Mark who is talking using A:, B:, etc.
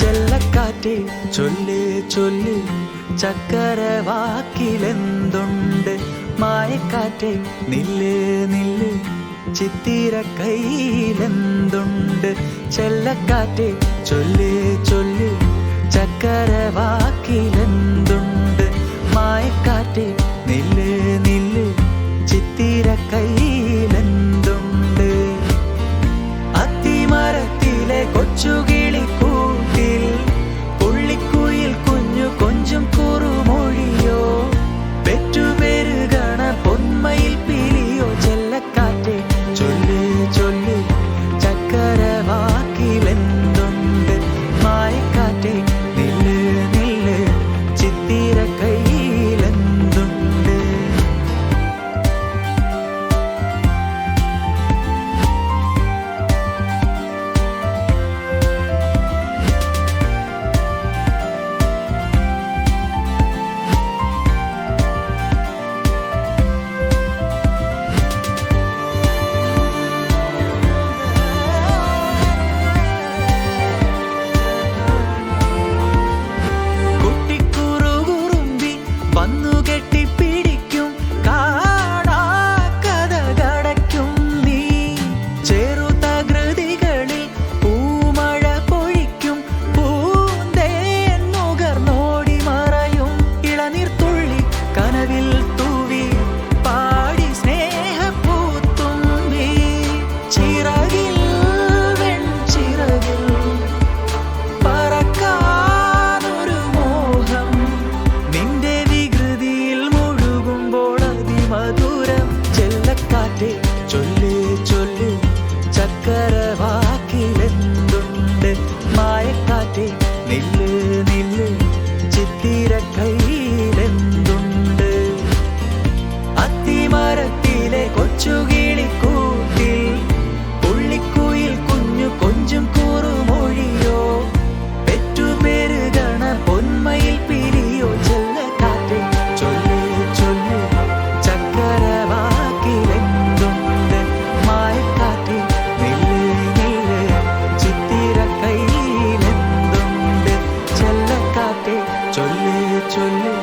A: ചെല്ലക്കാറ്റേ ചൊല്ല് ചൊല്ല് ചക്കരവാക്കിലെന്തുണ്ട് മായക്കാറ്റേ നില്ല് നില്ല് ചിത്തിര കയ്യിലെന്തുണ്ട് ചെല്ലക്കാറ്റേ ചൊല്ല് ചൊല്ല് ചക്കരവാക്കിലെന്തുണ്ട് മായക്കാറ്റേ നില്ല് നില്ല് ചിത്തിര കയ്യിലെന്തുണ്ട് അത്തിമരത്തിലെ കൊച്ചുകിളിക്കൂട്ടിൽ പുള്ളിക്കുയിൽ കുഞ്ഞു കൊഞ്ചും കുറുമൊഴിയോ പെറ്റുപെരുകണ പൊന്മയിൽ പിലിയോ ചെല്ലക്കാറ്റേ ചൊല്ല് ചൊല്ല് ചക്കരവാക്കിലെന്തുണ്ട് മായക്കാറ്റേ നില്ല് നില്ല് ചിത്തിര കയ്യിലെന്തുണ്ട് വന്നു കെട്ടിപ്പിടിക്കും കാണാ കഥകടയ്ക്കും നീ ചെറുതകൃതികളിൽ പൂമഴ പൊഴിക്കും പൂന്തേൻ നുകർന്നോടി മറയും ഇളനീർത്തുള്ളി കനവിൽ തൂവി പാടി സ്നേഹപ്പൂത്തുമ്പി ചിറകിൽ വെൺചിറകിൽ പറക്കാനൊരു മോഹം നിന്റെ മധുരം ചെല്ലക്കാറ്റേ ചൊല്ല് ചൊല്ല് ചക്കരവാക്കിലെന്തുണ്ട് മായക്കാറ്റേ നില്ല് നില്ല് ചിത്തിര കയ്യിലെന്തുണ്ട് അത്തിമരത്തിലെ കൊച്ചുകിളിക്കൂട്ടിൽ പുള്ളിക്കുയിൽ കുഞ്ഞു കൊഞ്ചും കുറുമൊഴിയോ പെറ്റുപെരുകണ പൊന്മയിൽ പിലിയോ ചെല്ലക്കാറ്റേ ചൊല്ല് ചൊല്ല് ചക്കരവാക്കിലെന്തുണ്ട് മായക്കാറ്റേ നില്ല് നില്ല് ചിത്തിര കയ്യിലെന്തുണ്ട് ചെല്ലക്കാറ്റേ ചൊല്ല് ചൊല്ല്